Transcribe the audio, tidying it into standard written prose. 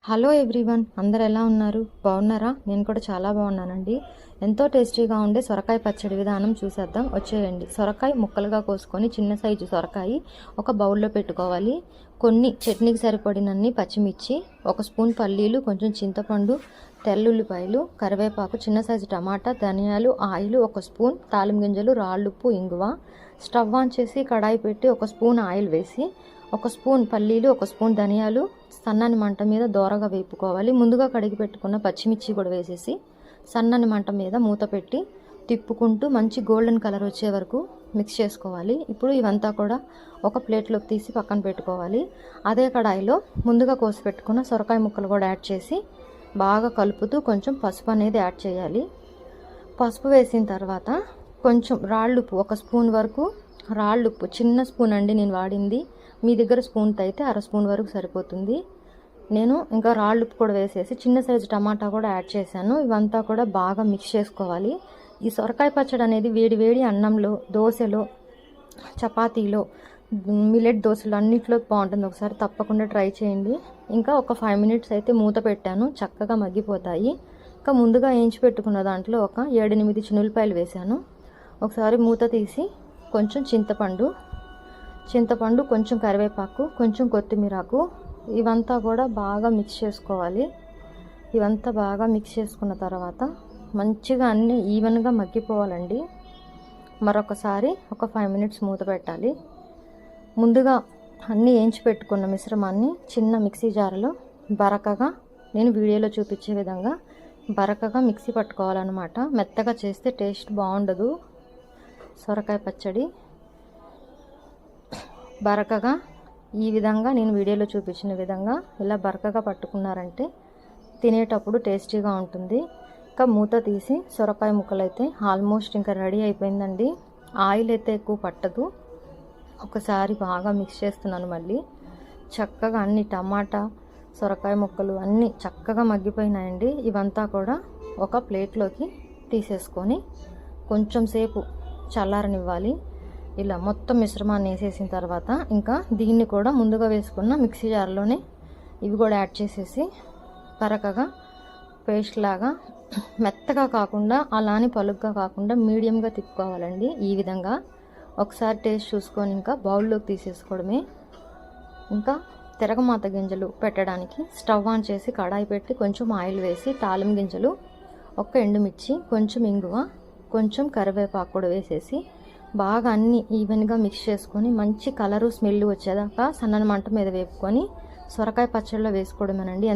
Hello everyone, అందరు ఎలా ఉన్నారు? బాగున్నారా? నేను కూడా చాలా బాగున్నానండి. ఎంతో టేస్టీగా ఉండే సొరకాయ పచ్చడి విధానం చూసేద్దాం, వచ్చేయండి. సొరకాయ ముక్కలుగా కోసుకొని చిన్న సైజు సొరకాయ ఒక బౌల్లో పెట్టుకోవాలి. కొన్ని చట్నీకి సరిపడినన్ని పచ్చిమిర్చి, ఒక స్పూన్ పల్లీలు, కొంచెం చింతపండు, తెల్లుల్లిపాయలు, కరివేపాకు, చిన్న సైజు టమాటా, ధనియాలు, ఆయిల్, ఒక స్పూన్ తాలింపు గింజలు, రాళ్ళుప్పు, ఇంగువ. స్టవ్ ఆన్ చేసి కడాయి పెట్టి ఒక స్పూన్ ఆయిల్ వేసి ఒక స్పూన్ పల్లీలు, ఒక స్పూన్ ధనియాలు సన్నని మంట మీద దోరగా వేపుకోవాలి. ముందుగా కడిగి పెట్టుకున్న పచ్చిమిర్చి కూడా వేసేసి సన్నని మంట మీద మూత పెట్టి తిప్పుకుంటూ మంచి గోల్డెన్ కలర్ వచ్చే వరకు మిక్స్ చేసుకోవాలి. ఇప్పుడు ఇవంతా కూడా ఒక ప్లేట్లోకి తీసి పక్కన పెట్టుకోవాలి. అదే కడాయిలో ముందుగా కోసి పెట్టుకున్న సొరకాయ ముక్కలు కూడా యాడ్ చేసి బాగా కలుపుతూ కొంచెం పసుపు అనేది యాడ్ చేయాలి. పసుపు వేసిన తర్వాత కొంచెం రాళ్ళుప్పు, ఒక స్పూన్ వరకు రాళ్ళుప్పు, చిన్న స్పూన్ అండి నేను వాడింది. మీ దగ్గర స్పూన్తో అయితే అర స్పూన్ వరకు సరిపోతుంది. నేను ఇంకా రాళ్ళుప్పు కూడా వేసేసి చిన్న సైజు టమాటా కూడా యాడ్ చేశాను. ఇవంతా కూడా బాగా మిక్స్ చేసుకోవాలి. ఈ సొరకాయ పచ్చడి అనేది వేడి వేడి అన్నంలో, దోశలో, చపాతీలో, మిల్లెట్ దోశలు అన్నింటిలో బాగుంటుంది. ఒకసారి తప్పకుండా ట్రై చేయండి. ఇంకా ఒక 5 మినిట్స్ అయితే మూత పెట్టాను, చక్కగా మగ్గిపోతాయి. ఇంకా ముందుగా వేయించి పెట్టుకున్న దాంట్లో ఒక 7-8 చిన్నులపాయలు వేశాను. ఒకసారి మూత తీసి కొంచెం చింతపండు, కొంచెం కరివేపాకు, కొంచెం కొత్తిమీరాకు, ఇవంతా కూడా బాగా మిక్స్ చేసుకోవాలి. ఇవంతా బాగా మిక్స్ చేసుకున్న తర్వాత మంచిగా అన్నీ ఈవెన్గా మగ్గిపోవాలండి. మరొకసారి ఒక 5 మినిట్స్ మూత పెట్టాలి. ముందుగా అన్నీ వేయించి పెట్టుకున్న మిశ్రమాన్ని చిన్న మిక్సీ జార్లో బరకగా, నేను వీడియోలో చూపించే విధంగా బరకగా మిక్సీ పట్టుకోవాలన్నమాట. మెత్తగా చేస్తే టేస్ట్ బాగుండదు సొరకాయ పచ్చడి. బరకగా ఈ విధంగా నేను వీడియోలో చూపించిన విధంగా ఇలా బరకగా పట్టుకున్నారంటే తినేటప్పుడు టేస్టీగా ఉంటుంది. ఇంకా మూత తీసి సొరకాయ ముక్కలు అయితే ఆల్మోస్ట్ ఇంకా రెడీ అయిపోయిందండి. ఆయిల్ అయితే ఎక్కువ పట్టదు. ఒకసారి బాగా మిక్స్ చేస్తున్నాను. మళ్ళీ చక్కగా అన్ని టమాటా, సొరకాయ ముక్కలు అన్నీ చక్కగా మగ్గిపోయినాయండి. ఇవంతా కూడా ఒక ప్లేట్లోకి తీసేసుకొని కొంచెం సేపు చల్లారనివ్వాలి. ఇలా మొత్తం మిశ్రమాన్ని వేసేసిన తర్వాత ఇంకా దీన్ని కూడా ముందుగా వేసుకున్న మిక్సీ జార్లోనే ఇవి కూడా యాడ్ చేసేసి బరకగా పేస్ట్ లాగా, మెత్తగా కాకుండా అలానే పలుగ్గా కాకుండా మీడియంగా తిప్పుకోవాలండి. ఈ విధంగా ఒకసారి టేస్ట్ చూసుకొని ఇంకా బౌల్లోకి తీసేసుకోవడమే. ఇంకా తిరగమాత గింజలు పెట్టడానికి స్టవ్ ఆన్ చేసి కడాయి పెట్టి కొంచెం ఆయిల్ వేసి తాలింపు గింజలు, ఒక ఎండుమిర్చి, కొంచెం ఇంగువ, కొంచెం కరివేపాకు కూడా వేసేసి బాగా అన్నీ ఈవెన్గా మిక్స్ చేసుకొని మంచి కలరు, స్మెల్ వచ్చేదాకా సన్నని మంట మీద వేపుకొని సొరకాయ పచ్చడిలో వేసుకోవడమేనండి.